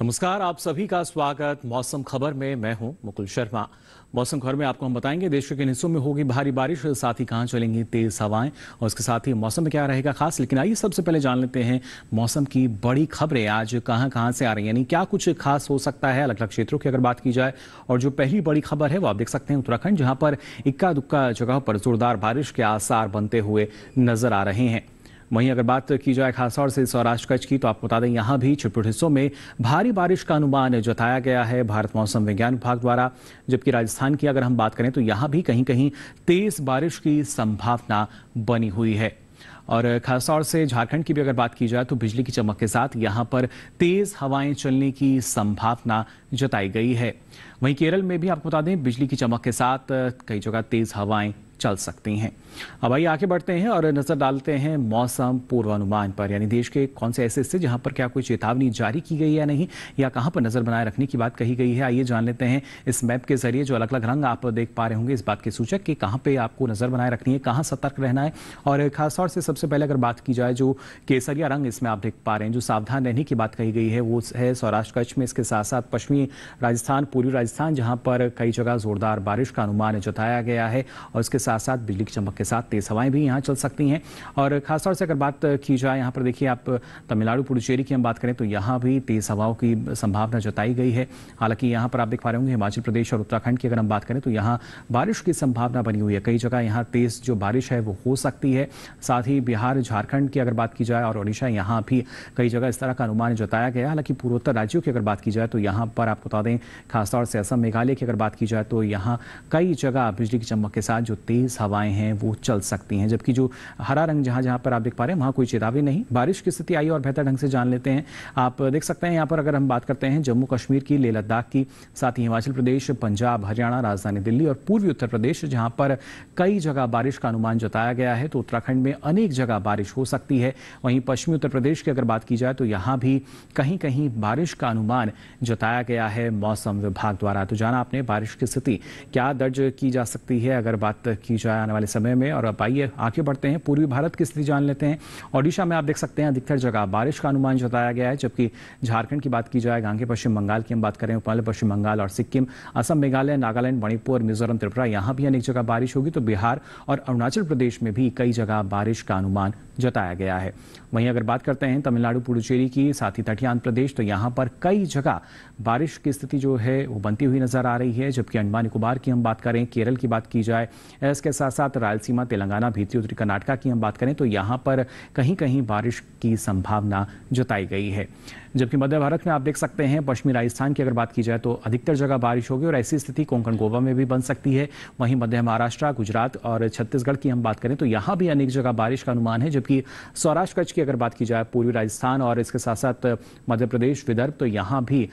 नमस्कार, आप सभी का स्वागत मौसम खबर में। मैं हूं मुकुल शर्मा। मौसम खबर में आपको हम बताएंगे देश के किन हिस्सों में होगी भारी बारिश, साथ ही कहां चलेंगी तेज हवाएं और इसके साथ ही मौसम में क्या रहेगा खास। लेकिन आइए सबसे पहले जान लेते हैं मौसम की बड़ी खबरें आज कहां से आ रही हैं, यानी क्या कुछ खास हो सकता है अलग अलग क्षेत्रों की अगर बात की जाए। और जो पहली बड़ी खबर है वो आप देख सकते हैं उत्तराखंड, जहां पर इक्का दुक्का जगह पर जोरदार बारिश के आसार बनते हुए नजर आ रहे हैं। वहीं अगर बात की जाए खासतौर से सौराष्ट्र कच्छ की, तो आपको बता दें यहां भी छिटपुट हिस्सों में भारी बारिश का अनुमान जताया गया है भारत मौसम विज्ञान विभाग द्वारा। जबकि राजस्थान की अगर हम बात करें तो यहां भी कहीं कहीं तेज बारिश की संभावना बनी हुई है। और खासतौर से झारखंड की भी अगर बात की जाए तो बिजली की चमक के साथ यहां पर तेज हवाएं चलने की संभावना जताई गई है। वहीं केरल में भी आपको बता दें बिजली की चमक के साथ कई जगह तेज हवाएं चल सकती हैं। अब आइए आगे बढ़ते हैं और नजर डालते हैं मौसम पूर्वानुमान पर, यानी देश के कौन से ऐसे हिस्से जहां पर क्या कोई चेतावनी जारी की गई है या नहीं, या कहां पर नजर बनाए रखने की बात कही गई है। आइए जान लेते हैं इस मैप के जरिए। जो अलग अलग रंग आप देख पा रहे होंगे इस बात के सूचक कि कहां पे आपको नजर बनाए रखनी है, कहां सतर्क रहना है। और खासतौर से सबसे पहले अगर बात की जाए जो केसरिया रंग इसमें आप देख पा रहे हैं, जो सावधान रहने की बात कही गई है वो है सौराष्ट्र कच्छ में। इसके साथ साथ पश्चिमी राजस्थान, पूर्वी राजस्थान, जहां पर कई जगह जोरदार बारिश का अनुमान जताया गया है। और इसके साथ साथ बिजली की चमक के साथ तेज हवाएं भी यहां चल सकती हैं। और खासतौर से अगर बात की जाए यहां पर देखिए आप तमिलनाडु पुडुचेरी की हम बात करें तो यहां भी तेज हवाओं की संभावना जताई गई है। हालांकि यहां पर आप देख पा रहे होंगे हिमाचल प्रदेश और उत्तराखंड की अगर हम बात करें तो यहां बारिश की संभावना बनी हुई है। कई जगह यहां तेज जो बारिश है वो हो सकती है। साथ ही बिहार, झारखंड की अगर बात की जाए और ओडिशा, यहां भी कई जगह इस तरह का अनुमान जताया गया है। हालांकि पूर्वोत्तर राज्यों की अगर बात की जाए तो यहां पर आपको बता दें खासतौर से असम, मेघालय की अगर बात की जाए तो यहां कई जगह बिजली की चमक के साथ जो तेज हवाएं हैं वो चल सकती हैं। जबकि जो हरा रंग जहां जहां पर आप देख पा रहे हैं वहां कोई चेतावनी नहीं। बारिश की स्थिति आई और बेहतर ढंग से जान लेते हैं। आप देख सकते हैं यहां पर अगर हम बात करते हैं जम्मू कश्मीर की, लेह लद्दाख की, साथ ही हिमाचल प्रदेश, पंजाब, हरियाणा, राजधानी दिल्ली और पूर्वी उत्तर प्रदेश जहां पर कई जगह बारिश का अनुमान जताया गया है। तो उत्तराखंड में अनेक जगह बारिश हो सकती है। वहीं पश्चिमी उत्तर प्रदेश की अगर बात की जाए तो यहां भी कहीं कहीं बारिश का अनुमान जताया गया है मौसम विभाग द्वारा। तो जाना आपने बारिश की स्थिति क्या दर्ज की जा सकती है अगर बात की जाए आने वाले समय में। और अब आइए आगे बढ़ते हैं, पूर्वी भारत की स्थिति जान लेते हैं। ओडिशा में आप देख सकते हैं अधिकतर जगह बारिश का अनुमान जताया गया है। जबकि झारखंड की बात की जाए, गांगे पश्चिम बंगाल की हम बात करें, उपमध्य पश्चिम बंगाल और सिक्किम, असम, मेघालय, नागालैंड, मणिपुर, मिजोरम, त्रिपुरा, यहां भी अनेक जगह बारिश होगी। तो बिहार और अरुणाचल प्रदेश में भी कई जगह बारिश का अनुमान जताया गया है। वहीं अगर बात करते हैं तमिलनाडु पुडुचेरी की, साथ ही तटीय आंध्र प्रदेश, तो यहां पर कई जगह बारिश की स्थिति जो है वो बनती हुई नजर आ रही है। जबकि अंडमान निकोबार की हम बात करें, केरल की बात की जाए, इसके साथ साथ रायलसीमा, तेलंगाना, भीतरी उत्तरी कर्नाटका की हम बात करें तो यहां पर कहीं कहीं बारिश की संभावना जताई गई है। जबकि मध्य भारत में आप देख सकते हैं पश्चिमी राजस्थान की अगर बात की जाए तो अधिकतर जगह बारिश होगी और ऐसी स्थिति कोंकण गोवा में भी बन सकती है। वहीं मध्य महाराष्ट्र, गुजरात और छत्तीसगढ़ की हम बात करें तो यहां भी अनेक जगह बारिश का अनुमान है। जबकि सौराष्ट्र कच्छ की अगर बात की जाए, पूर्वी राजस्थान और इसके साथ साथ मध्य प्रदेश, विदर्भ, तो यहां भी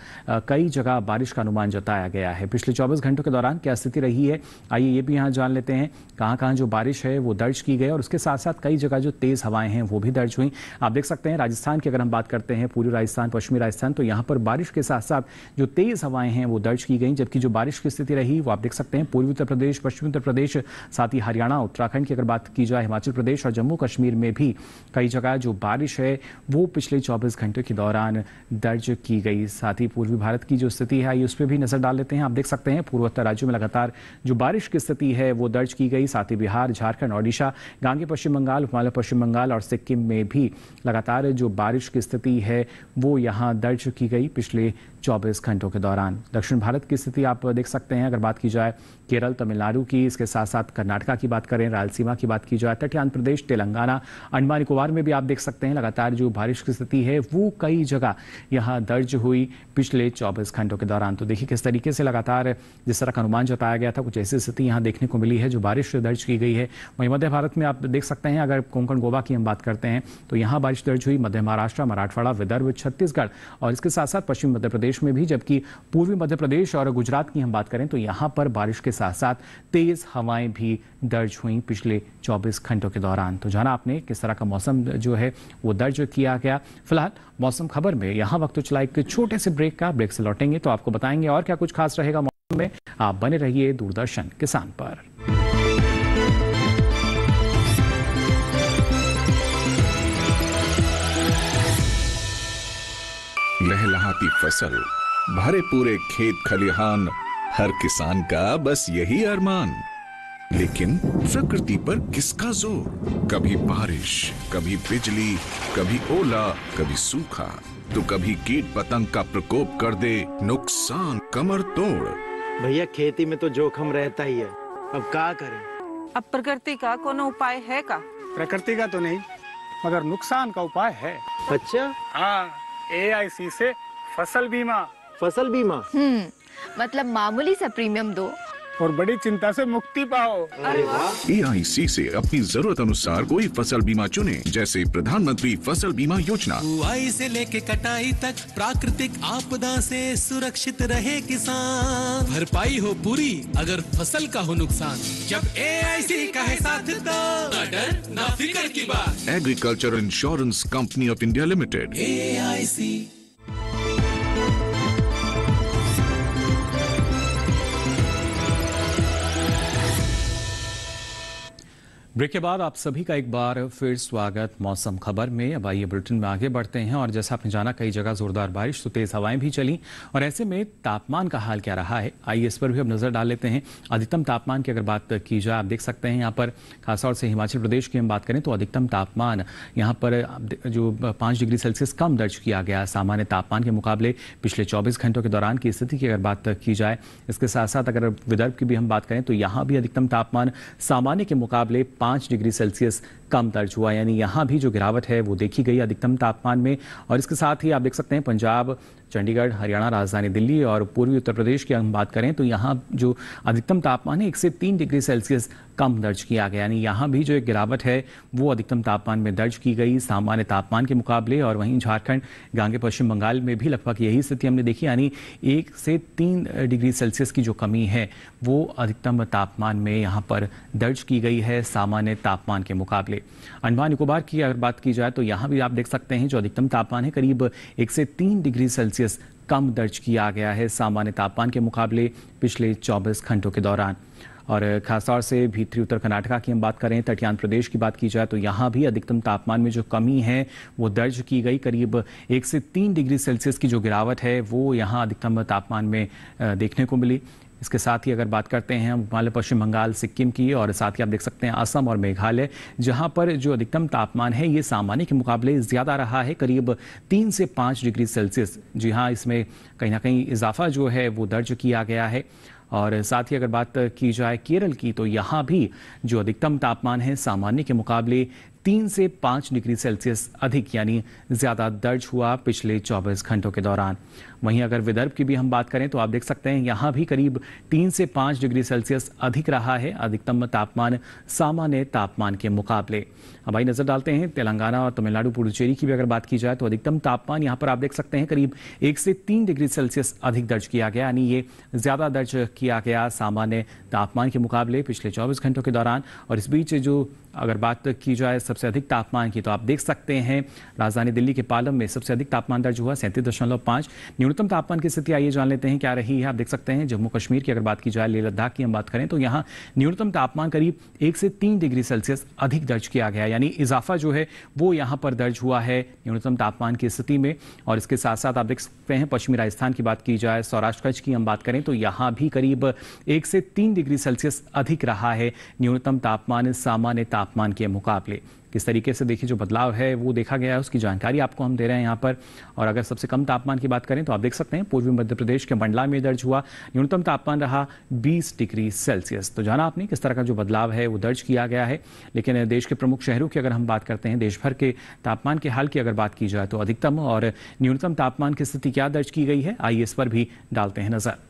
कई जगह बारिश का अनुमान जताया गया है। पिछले 24 घंटों के दौरान क्या स्थिति रही है आइए ये भी यहां जान लेते हैं। कहां कहां जो बारिश है वो दर्ज की गई और उसके साथ साथ कई जगह जो तेज हवाएं हैं वो भी दर्ज हुई। आप देख सकते हैं राजस्थान की अगर हम बात करते हैं, पूर्वी राजस्थान, पश्चिमी राजस्थान, तो यहां पर बारिश के साथ साथ जो तेज हवाएं हैं वो दर्ज की गई। जबकि जो बारिश की स्थिति रही वो आप देख सकते हैं पूर्वी उत्तर प्रदेश, पश्चिमी उत्तर प्रदेश, साथ ही हरियाणा, उत्तराखंड की अगर बात की जाए, हिमाचल प्रदेश और जम्मू कश्मीर में भी कई जगह जो बारिश है वो पिछले 24 घंटों के दौरान दर्ज की गई। साथ ही पूर्वी भारत की जो स्थिति है उस पर भी नजर डाल लेते हैं। आप देख सकते हैं पूर्वोत्तर राज्यों में लगातार जो बारिश की स्थिति है वो दर्ज की गई। साथ ही बिहार, झारखंड, ओडिशा, गांगे पश्चिम बंगाल, उपमध्य पश्चिम बंगाल और सिक्किम में भी लगातार जो बारिश की स्थिति है वो यहां दर्ज की गई पिछले 24 घंटों के दौरान। दक्षिण भारत की स्थिति आप देख सकते हैं अगर बात की जाए केरल, तमिलनाडु की, इसके साथ साथ कर्नाटका की बात करें, रायलसीमा की बात की जाए, तटीय आंध्र प्रदेश, तेलंगाना, अंडमान निकोबार में भी आप देख सकते हैं लगातार जो बारिश की स्थिति है वो कई जगह यहां दर्ज हुई पिछले 24 घंटों के दौरान। तो देखिए किस तरीके से लगातार जिस तरह का अनुमान जताया गया था कुछ ऐसी स्थिति यहां देखने को मिली है जो बारिश दर्ज की गई है। वहीं मध्य भारत में आप देख सकते हैं अगर कोंकण गोवा की हम बात करते हैं तो यहां बारिश दर्ज हुई। मध्य महाराष्ट्र, मराठवाड़ा, विदर्भ, छत्तीसगढ़ और इसके साथ साथ पश्चिमी मध्य प्रदेश में भी। जबकि पूर्वी मध्य प्रदेश और गुजरात की हम बात करें तो यहां पर बारिश के साथ साथ तेज हवाएं भी दर्ज हुई पिछले 24 घंटों के दौरान। तो जाना आपने किस तरह का मौसम जो है वो दर्ज किया गया। फिलहाल मौसम खबर में यहां वक्त तो चला एक छोटे से ब्रेक का। ब्रेक से लौटेंगे तो आपको बताएंगे और क्या कुछ खास रहेगा मौसम में। आप बने रहिए दूरदर्शन किसान पर। लहलहा लहलहाती फसल, भरे पूरे खेत खलिहान, हर किसान का बस यही अरमान। लेकिन प्रकृति पर किसका जोर? कभी बारिश, कभी बिजली, कभी ओला, कभी सूखा, तो कभी कीट पतंग का प्रकोप कर दे नुकसान कमर तोड़। भैया खेती में तो जोखम रहता ही है, अब क्या करें? अब प्रकृति का कोनो उपाय है का? प्रकृति का तो नहीं, मगर नुकसान का उपाय है। अच्छा, हाँ, AIC से फसल बीमा। फसल बीमा? मतलब मामूली सा प्रीमियम दो और बड़ी चिंता से मुक्ति पाओ। अरे वाह! AIC से अपनी जरूरत अनुसार कोई फसल बीमा चुने, जैसे प्रधानमंत्री फसल बीमा योजना। बुआई से लेके कटाई तक प्राकृतिक आपदा से सुरक्षित रहे किसान। भरपाई हो पूरी अगर फसल का हो नुकसान, जब AIC का है साथ तो ना डर ना फिक्र की बात। Agriculture insurance company of India limited, AIC। Break के बाद आप सभी का एक बार फिर स्वागत मौसम खबर में। अब आइए बुलेटिन में आगे बढ़ते हैं। और जैसा आपने जाना, कई जगह जोरदार बारिश तो तेज हवाएं भी चली, और ऐसे में तापमान का हाल क्या रहा है, आइए इस पर भी अब नजर डाल लेते हैं। अधिकतम तापमान की अगर बात की जाए, आप देख सकते हैं यहाँ पर खासतौर से हिमाचल प्रदेश की हम बात करें तो अधिकतम तापमान यहाँ पर जो 5 डिग्री सेल्सियस कम दर्ज किया गया सामान्य तापमान के मुकाबले पिछले 24 घंटों के दौरान की स्थिति की अगर बात की जाए। इसके साथ साथ अगर विदर्भ की भी हम बात करें तो यहाँ भी अधिकतम तापमान सामान्य के मुकाबले 5 डिग्री सेल्सियस कम दर्ज हुआ, यानी यहाँ भी जो गिरावट है वो देखी गई अधिकतम तापमान में। और इसके साथ ही आप देख सकते हैं पंजाब, चंडीगढ़, हरियाणा, राजधानी दिल्ली और पूर्वी उत्तर प्रदेश की हम बात करें तो यहाँ जो अधिकतम तापमान है 1 से 3 डिग्री सेल्सियस कम दर्ज किया गया, यानी यहाँ भी जो एक गिरावट है वो अधिकतम तापमान में दर्ज की गई सामान्य तापमान के मुकाबले। और वहीं झारखंड, गांगे पश्चिम बंगाल में भी लगभग यही स्थिति हमने देखी, यानी 1 से 3 डिग्री सेल्सियस की जो कमी है वो अधिकतम तापमान में यहाँ पर दर्ज की गई है सामान्य तापमान के मुकाबले। अंडमान निकोबार की अगर बात की जाए तो यहाँ भी आप देख सकते हैं जो अधिकतम तापमान है करीब 1 से 3 डिग्री सेल्सियस कम दर्ज किया गया है सामान्य तापमान के मुकाबले पिछले 24 घंटों के दौरान। और खासतौर से भीतरी उत्तर कर्नाटका की हम बात करें, तटीयांध्र प्रदेश की बात की जाए तो यहाँ भी अधिकतम तापमान में जो कमी है वो दर्ज की गई, करीब 1 से 3 डिग्री सेल्सियस की जो गिरावट है वो यहाँ अधिकतम तापमान में देखने को मिली। इसके साथ ही अगर बात करते हैं हिमालय, पश्चिम बंगाल, सिक्किम की, और साथ ही आप देख सकते हैं असम और मेघालय, जहां पर जो अधिकतम तापमान है ये सामान्य के मुकाबले ज़्यादा रहा है, करीब 3 से 5 डिग्री सेल्सियस। जी हाँ, इसमें कहीं ना कहीं इजाफा जो है वो दर्ज किया गया है। और साथ ही अगर बात की जाए केरल की तो यहाँ भी जो अधिकतम तापमान है सामान्य के मुकाबले 3 से 5 डिग्री सेल्सियस अधिक यानी ज़्यादा दर्ज हुआ पिछले 24 घंटों के दौरान। वहीं अगर विदर्भ की भी हम बात करें तो आप देख सकते हैं यहाँ भी करीब 3 से 5 डिग्री सेल्सियस अधिक रहा है अधिकतम तापमान सामान्य तापमान के मुकाबले। अब आइए नजर डालते हैं तेलंगाना और तमिलनाडु, पुडुचेरी की भी अगर बात की जाए तो अधिकतम तापमान यहाँ पर आप देख सकते हैं करीब 1 से 3 डिग्री सेल्सियस अधिक दर्ज किया गया, यानी ये ज़्यादा दर्ज किया गया सामान्य तापमान के मुकाबले पिछले 24 घंटों के दौरान। और इस बीच जो अगर बात की जाए सबसे अधिक तापमान की तो आप देख सकते हैं राजधानी दिल्ली के पालम में सबसे अधिक तापमान दर्ज हुआ 37.5। न्यूनतम तापमान की स्थिति आइए जान लेते हैं क्या रही है। आप देख सकते हैं जम्मू कश्मीर की अगर बात की जाए, लेह लद्दाख की हम बात करें तो यहाँ न्यूनतम तापमान करीब 1 से 3 डिग्री सेल्सियस अधिक दर्ज किया गया, यानी इजाफा जो है वो यहाँ पर दर्ज हुआ है न्यूनतम तापमान की स्थिति में। और इसके साथ साथ आप देख सकते हैं पश्चिमी राजस्थान की बात की जाए, सौराष्ट्र कच्छ की हम बात करें तो यहाँ भी करीब 1 से 3 डिग्री सेल्सियस अधिक रहा है न्यूनतम तापमान सामान्य तापमान के मुकाबले। किस तरीके से देखिए जो बदलाव है वो देखा गया है उसकी जानकारी आपको हम दे रहे हैं यहाँ पर। और अगर सबसे कम तापमान की बात करें तो आप देख सकते हैं पूर्वी मध्य प्रदेश के मंडला में दर्ज हुआ न्यूनतम तापमान रहा 20 डिग्री सेल्सियस। तो जाना आपने किस तरह का जो बदलाव है वो दर्ज किया गया है। लेकिन देश के प्रमुख शहरों की अगर हम बात करते हैं, देश भर के तापमान के हाल की अगर बात की जाए तो अधिकतम और न्यूनतम तापमान की स्थिति क्या दर्ज की गई है, आइए इस पर भी डालते हैं नजर।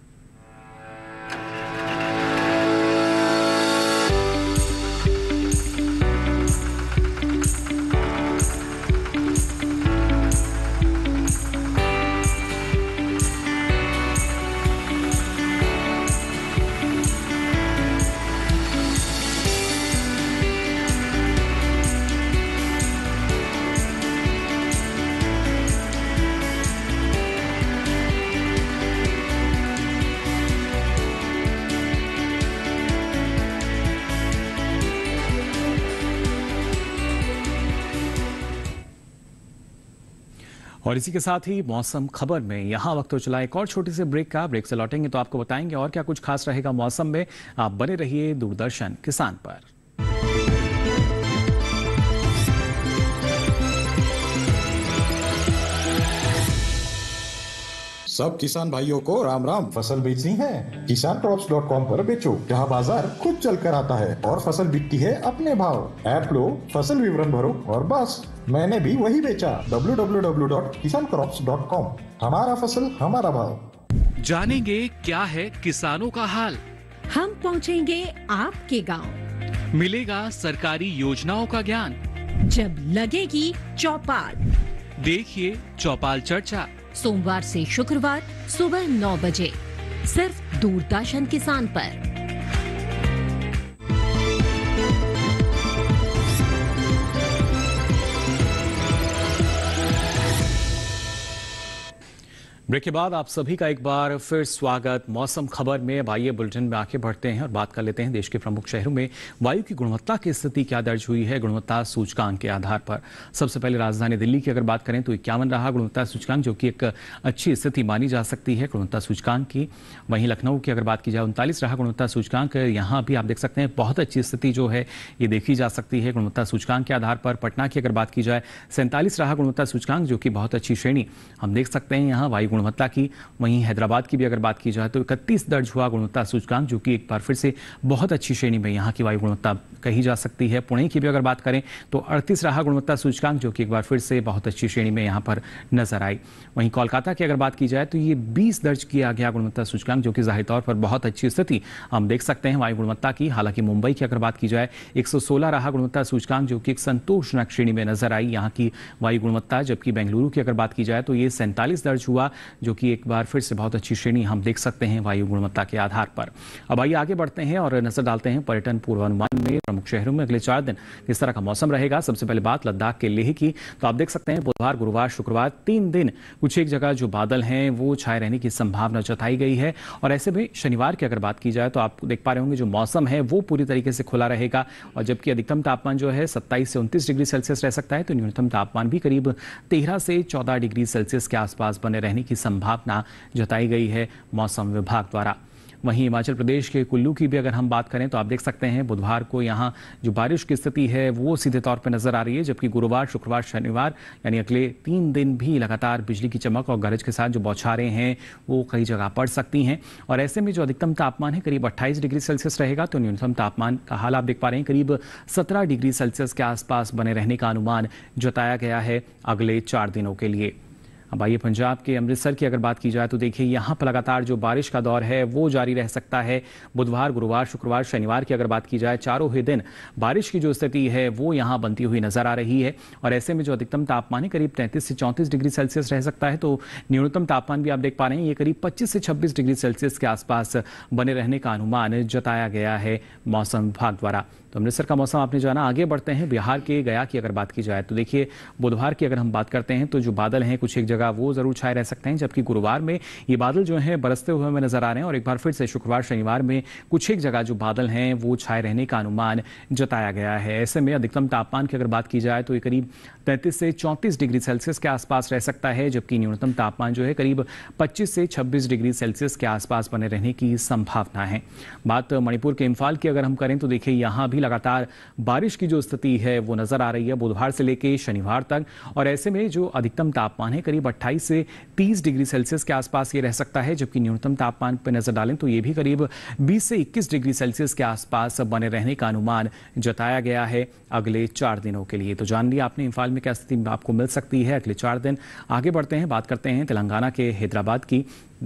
और इसी के साथ ही मौसम खबर में यहाँ वक्त हो चला एक और छोटी सी ब्रेक का। ब्रेक से लौटेंगे तो आपको बताएंगे और क्या कुछ खास रहेगा मौसम में। आप बने रहिए दूरदर्शन किसान पर। सब किसान भाइयों को राम राम। फसल बेचनी है किसानक्रॉप्स.com पर बेचो, जहां बाजार खुद चल कर आता है और फसल बिकती है अपने भाव। ऐप लो, फसल विवरण भरो और बस मैंने भी वही बेचा। www.kisancrops.com। हमारा फसल हमारा भाव। जानेंगे क्या है किसानों का हाल। हम पहुंचेंगे आपके गांव। मिलेगा सरकारी योजनाओं का ज्ञान। जब लगेगी चौपाल, देखिए चौपाल चर्चा सोमवार से शुक्रवार सुबह 9 बजे सिर्फ दूरदर्शन किसान पर। ब्रेक के बाद आप सभी का एक बार फिर स्वागत। मौसम खबर में अब आइए बुलेटिन में आगे बढ़ते हैं और बात कर लेते हैं देश के प्रमुख शहरों में वायु की गुणवत्ता की स्थिति क्या दर्ज हुई है गुणवत्ता सूचकांक के आधार पर। सबसे पहले राजधानी दिल्ली की अगर बात करें तो 51 रहा गुणवत्ता सूचकांक, जो कि एक अच्छी स्थिति मानी जा सकती है गुणवत्ता सूचकांक की। वहीं लखनऊ की अगर बात की जाए 39 रहा गुणवत्ता सूचकांक। यहाँ भी आप देख सकते हैं बहुत अच्छी स्थिति जो है ये देखी जा सकती है गुणवत्ता सूचकांक के आधार पर। पटना की अगर बात की जाए 47 रहा गुणवत्ता सूचकांक, जो कि बहुत अच्छी श्रेणी हम देख सकते हैं यहाँ वायु गुणवत्ता की। वहीं हैदराबाद की भी अगर बात की जाए तो 31 दर्ज हुआ गुणवत्ता सूचकांक, जो कि एक बार फिर से बहुत अच्छी श्रेणी में यहाँ की वायु गुणवत्ता कही जा सकती है। पुणे की भी अगर बात करें तो 38 रहा गुणवत्ता सूचकांक, जो कि एक बार फिर से बहुत अच्छी श्रेणी में यहाँ पर नजर आई। वहीं कोलकाता की अगर बात की जाए तो ये 20 दर्ज किया गया गुणवत्ता सूचकांक, जो कि जाहिर तौर पर बहुत अच्छी स्थिति हम देख सकते हैं वायु गुणवत्ता की। हालांकि मुंबई की अगर बात की जाए 116 रहा गुणवत्ता सूचकांक, जो कि एक संतोषजनक श्रेणी में नजर आई यहाँ की वायु गुणवत्ता। जबकि बेंगलुरु की अगर बात की जाए तो ये 47 दर्ज हुआ, जो कि एक बार फिर से बहुत अच्छी श्रेणी हम देख सकते हैं वायु गुणवत्ता के आधार पर। अब आइए आगे बढ़ते हैं और नजर डालते हैं पर्यटन पूर्वानुमान में प्रमुख शहरों में अगले 4 दिन किस तरह का मौसम रहेगा। सबसे पहले बात लद्दाख के लेह की, तो आप देख सकते हैं बुधवार गुरुवार शुक्रवार 3 दिन कुछ एक जगह जो बादल हैं वो छाए रहने की संभावना जताई गई है। और ऐसे में शनिवार की अगर बात की जाए तो आप देख पा रहे होंगे जो मौसम है वो पूरी तरीके से खुला रहेगा। और जबकि अधिकतम तापमान जो है 27 से 29 डिग्री सेल्सियस रह सकता है, तो न्यूनतम तापमान भी करीब 13 से 14 डिग्री सेल्सियस के आसपास बने रहने की संभावना जताई गई है मौसम विभाग द्वारा। वहीं हिमाचल प्रदेश के कुल्लू की भी अगर हम बात करें तो आप देख सकते हैं बुधवार को यहाँ जो बारिश की स्थिति है वो सीधे तौर पर नजर आ रही है। जबकि गुरुवार शुक्रवार शनिवार यानी अगले 3 दिन भी लगातार बिजली की चमक और गरज के साथ जो बौछारें हैं वो कई जगह पड़ सकती हैं। और ऐसे में जो अधिकतम तापमान है करीब 28 डिग्री सेल्सियस रहेगा, तो न्यूनतम तापमान का हाल आप देख पा रहे हैं करीब 17 डिग्री सेल्सियस के आसपास बने रहने का अनुमान जताया गया है अगले 4 दिनों के लिए। अब आइए पंजाब के अमृतसर की अगर बात की जाए तो देखिए यहाँ पर लगातार जो बारिश का दौर है वो जारी रह सकता है। बुधवार गुरुवार शुक्रवार शनिवार की अगर बात की जाए चारों ही दिन बारिश की जो स्थिति है वो यहाँ बनती हुई नजर आ रही है। और ऐसे में जो अधिकतम तापमान है करीब 33 से 34 डिग्री सेल्सियस रह सकता है, तो न्यूनतम तापमान भी आप देख पा रहे हैं ये करीब 25 से 26 डिग्री सेल्सियस के आसपास बने रहने का अनुमान जताया गया है मौसम विभाग द्वारा। तो अमृतसर का मौसम आपने जाना। आगे बढ़ते हैं बिहार के गया की अगर बात की जाए तो देखिए बुधवार की अगर हम बात करते हैं तो जो बादल हैं कुछ एक जगह वो जरूर छाए रह सकते हैं। जबकि गुरुवार में ये बादल जो हैं बरसते हुए हमें नजर आ रहे हैं। और एक बार फिर से शुक्रवार शनिवार में कुछ एक जगह जो बादल हैं वो छाए रहने का अनुमान जताया गया है। ऐसे में अधिकतम तापमान की अगर बात की जाए तो ये करीब 33 से 34 डिग्री सेल्सियस के आसपास रह सकता है। जबकि न्यूनतम तापमान जो है करीब 25 से 26 डिग्री सेल्सियस के आसपास बने रहने की संभावना है। बात मणिपुर के इम्फाल की अगर हम करें तो देखिए यहाँ भी लगातार बारिश की जो स्थिति है वो नजर आ रही है बुधवार से लेकर शनिवार तक। और ऐसे में जो अधिकतम तापमान है करीब 28 से 30 डिग्री सेल्सियस के आसपास ये रह सकता है। जबकि न्यूनतम तापमान पर नजर डालें तो ये भी करीब 20 से 21 डिग्री सेल्सियस के आसपास बने रहने का अनुमान जताया गया है अगले 4 दिनों के लिए। तो जान लिया आपने इम्फाल में क्या स्थिति आपको मिल सकती है अगले 4 दिन। आगे बढ़ते हैं, बात करते हैं तेलंगाना के हैदराबाद की।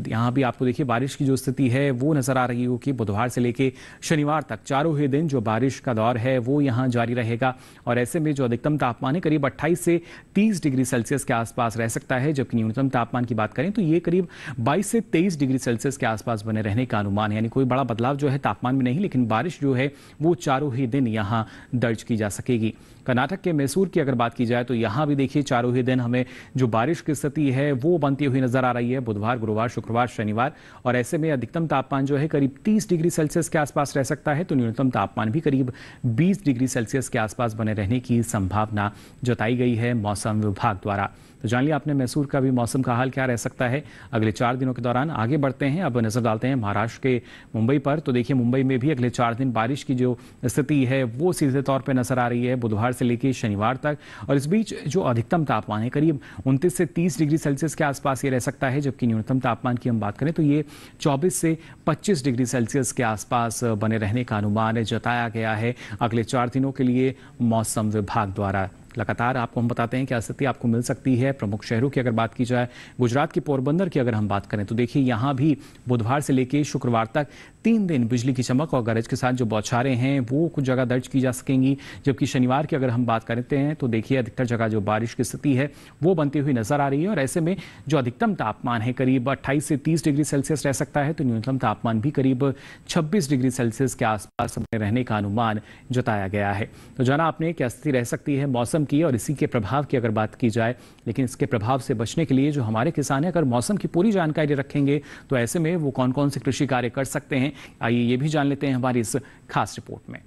यहाँ भी आपको देखिए बारिश की जो स्थिति है वो नजर आ रही होगी बुधवार से लेके शनिवार तक चारों ही दिन जो बारिश का दौर है वो यहाँ जारी रहेगा। और ऐसे में जो अधिकतम तापमान है करीब 28 से 30 डिग्री सेल्सियस के आसपास रह सकता है। जबकि न्यूनतम तापमान की बात करें तो ये करीब 22 से 23 डिग्री सेल्सियस के आसपास बने रहने का अनुमान है। यानी कोई बड़ा बदलाव जो है तापमान में नहीं, लेकिन बारिश जो है वो चारों ही दिन यहाँ दर्ज की जा सकेगी। कर्नाटक के मैसूर की अगर बात की जाए तो यहाँ भी देखिए चारों ही दिन हमें जो बारिश की स्थिति है वो बनती हुई नजर आ रही है बुधवार गुरुवार शुक्रवार शनिवार। और ऐसे में अधिकतम तापमान जो है करीब 30 डिग्री सेल्सियस के आसपास रह सकता है, तो न्यूनतम तापमान भी करीब 20 डिग्री सेल्सियस के आसपास बने रहने की संभावना जताई गई है मौसम विभाग द्वारा। तो जान लिया आपने मैसूर का भी मौसम का हाल क्या रह सकता है अगले 4 दिनों के दौरान। आगे बढ़ते हैं, अब नजर डालते हैं महाराष्ट्र के मुंबई पर। तो देखिए मुंबई में भी अगले 4 दिन बारिश की जो स्थिति है वो सीधे तौर पर नजर आ रही है, बुधवार से लेकर शनिवार तक। और इस बीच जो अधिकतम तापमान है करीब 29 से 30 डिग्री सेल्सियस के आसपास ये रह सकता है, जबकि न्यूनतम तापमान की हम बात करें तो ये 24 से 25 डिग्री सेल्सियस के आसपास बने रहने का अनुमान जताया गया है अगले 4 दिनों के लिए मौसम विभाग द्वारा। लगातार आपको हम बताते हैं क्या स्थिति आपको मिल सकती है। प्रमुख शहरों की अगर बात की जाए, गुजरात के पोरबंदर की अगर हम बात करें तो देखिए यहाँ भी बुधवार से लेकर शुक्रवार तक 3 दिन बिजली की चमक और गरज के साथ जो बौछारें हैं वो कुछ जगह दर्ज की जा सकेंगी। जबकि शनिवार की अगर हम बात करते हैं तो देखिए अधिकतर जगह जो बारिश की स्थिति है वो बनती हुई नजर आ रही है। और ऐसे में जो अधिकतम तापमान है करीब 28 से 30 डिग्री सेल्सियस रह सकता है, तो न्यूनतम तापमान भी करीब 26 डिग्री सेल्सियस के आसपास रहने का अनुमान जताया गया है। तो जाना आपने क्या स्थिति रह सकती है मौसम की और इसी के प्रभाव की अगर बात की जाए। लेकिन इसके प्रभाव से बचने के लिए जो हमारे किसान हैं अगर मौसम की पूरी जानकारी रखेंगे तो ऐसे में वो कौन कौन से कृषि कार्य कर सकते हैं, आइए ये भी जान लेते हैं हमारी इस खास रिपोर्ट में।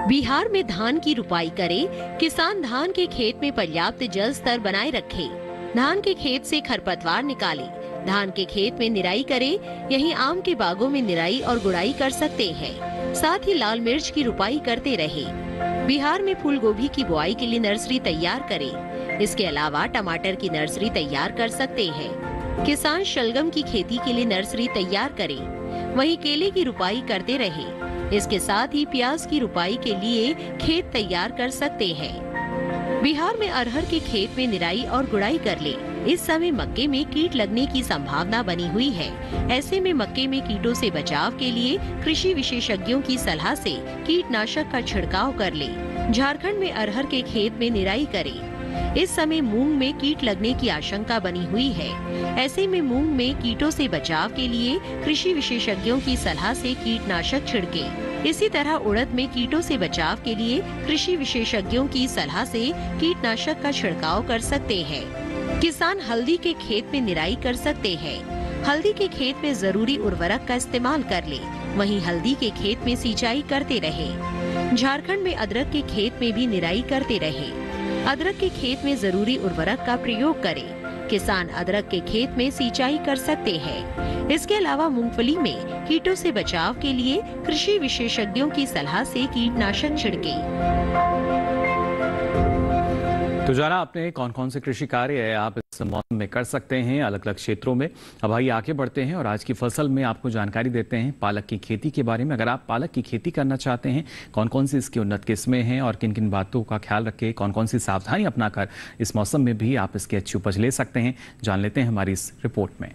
बिहार में धान की रुपाई करे, किसान धान के खेत में पर्याप्त जल स्तर बनाए रखे, धान के खेत से खरपतवार निकाले, धान के खेत में निराई करे, यहीं आम के बागों में निराई और गुड़ाई कर सकते हैं। साथ ही लाल मिर्च की रुपाई करते रहे। बिहार में फूल गोभी की बुआई के लिए नर्सरी तैयार करें। इसके अलावा टमाटर की नर्सरी तैयार कर सकते हैं। किसान शलगम की खेती के लिए नर्सरी तैयार करें। वहीं केले की रुपाई करते रहे। इसके साथ ही प्याज की रुपाई के लिए खेत तैयार कर सकते हैं। बिहार में अरहर के खेत में निराई और गुड़ाई कर ले। इस समय मक्के में कीट लगने की संभावना बनी हुई है। ऐसे में मक्के में कीटों से बचाव के लिए कृषि विशेषज्ञों की सलाह से कीटनाशक का छिड़काव कर ले। झारखंड में अरहर के खेत में निराई करें। इस समय मूंग में कीट लगने की आशंका बनी हुई है। ऐसे में मूंग में कीटों से बचाव के लिए कृषि विशेषज्ञों की सलाह से कीटनाशक छिड़के। इसी तरह उड़द में कीटों से बचाव के लिए कृषि विशेषज्ञों की सलाह से कीटनाशक का छिड़काव कर सकते हैं। किसान हल्दी के खेत में निराई कर सकते हैं। हल्दी के खेत में जरूरी उर्वरक का इस्तेमाल कर ले, वहीं हल्दी के खेत में सिंचाई करते रहे। झारखंड में अदरक के खेत में भी निराई करते रहे। अदरक के खेत में जरूरी उर्वरक का प्रयोग करें। किसान अदरक के खेत में सिंचाई कर सकते हैं। इसके अलावा मूंगफली में कीटों से बचाव के लिए कृषि विशेषज्ञों की सलाह से कीटनाशक छिड़के। तो जाना आपने कौन कौन से कृषि कार्य है आप इस मौसम में कर सकते हैं अलग अलग क्षेत्रों में। अब आइए आगे बढ़ते हैं और आज की फसल में आपको जानकारी देते हैं पालक की खेती के बारे में। अगर आप पालक की खेती करना चाहते हैं, कौन कौन सी इसकी उन्नत किस्में हैं और किन किन बातों का ख्याल रखें, कौन कौन सी सावधानी अपनाकर इस मौसम में भी आप इसकी अच्छी उपज ले सकते हैं, जान लेते हैं हमारी इस रिपोर्ट में।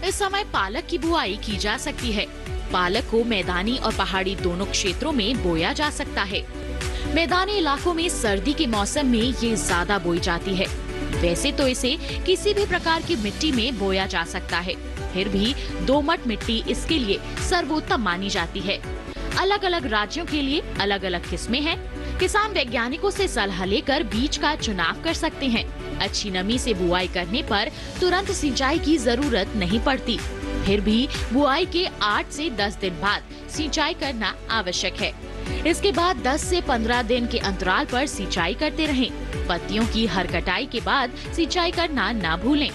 इस समय पालक की बुआई की जा सकती है। पालक को मैदानी और पहाड़ी दोनों क्षेत्रों में बोया जा सकता है। मैदानी इलाकों में सर्दी के मौसम में ये ज्यादा बोई जाती है। वैसे तो इसे किसी भी प्रकार की मिट्टी में बोया जा सकता है, फिर भी दोमट मिट्टी इसके लिए सर्वोत्तम मानी जाती है। अलग अलग राज्यों के लिए अलग अलग किस्में हैं। किसान वैज्ञानिकों से सलाह लेकर बीज का चुनाव कर सकते हैं। अच्छी नमी से बुआई करने पर तुरंत सिंचाई की जरूरत नहीं पड़ती, फिर भी बुआई के 8 से 10 दिन बाद सिंचाई करना आवश्यक है। इसके बाद 10 से 15 दिन के अंतराल पर सिंचाई करते रहें। पत्तियों की हर कटाई के बाद सिंचाई करना ना भूलें।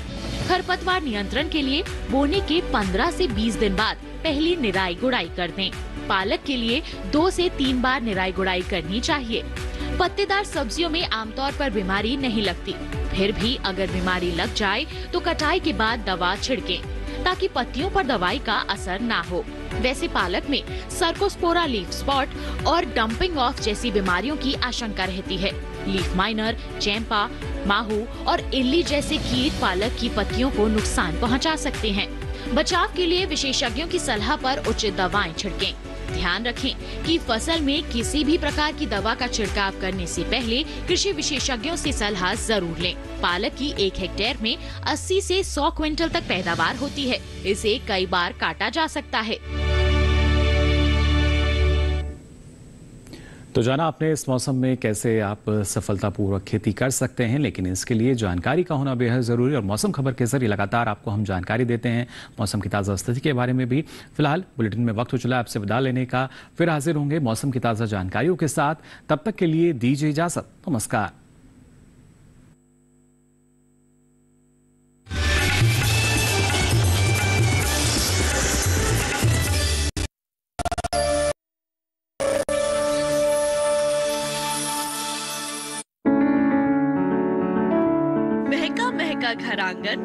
खरपतवार नियंत्रण के लिए बोने के 15 से 20 दिन बाद पहली निराई गुड़ाई कर दें। पालक के लिए 2 से 3 बार निराई गुड़ाई करनी चाहिए। पत्तेदार सब्जियों में आमतौर पर बीमारी नहीं लगती, फिर भी अगर बीमारी लग जाए तो कटाई के बाद दवा छिड़कें ताकि पत्तियों पर दवाई का असर ना हो। वैसे पालक में सर्कोस्पोरा लीफ स्पॉट और डंपिंग ऑफ जैसी बीमारियों की आशंका रहती है। लीफ माइनर, चैंपा, माहू और इल्ली जैसे कीट पालक की पत्तियों को नुकसान पहुंचा सकते हैं। बचाव के लिए विशेषज्ञों की सलाह पर उचित दवाएं छिड़कें। ध्यान रखें कि फसल में किसी भी प्रकार की दवा का छिड़काव करने से पहले कृषि विशेषज्ञों से सलाह जरूर लें। पालक की 1 हेक्टेयर में 80 से 100 क्विंटल तक पैदावार होती है। इसे कई बार काटा जा सकता है। तो जाना आपने इस मौसम में कैसे आप सफलतापूर्वक खेती कर सकते हैं, लेकिन इसके लिए जानकारी का होना बेहद ज़रूरी और मौसम खबर के जरिए लगातार आपको हम जानकारी देते हैं मौसम की ताज़ा स्थिति के बारे में भी। फिलहाल बुलेटिन में वक्त हो चला आपसे विदा लेने का, फिर हाजिर होंगे मौसम की ताज़ा जानकारियों के साथ। तब तक के लिए दीजिए इजाज़त, नमस्कार। महका महका घर आंगन,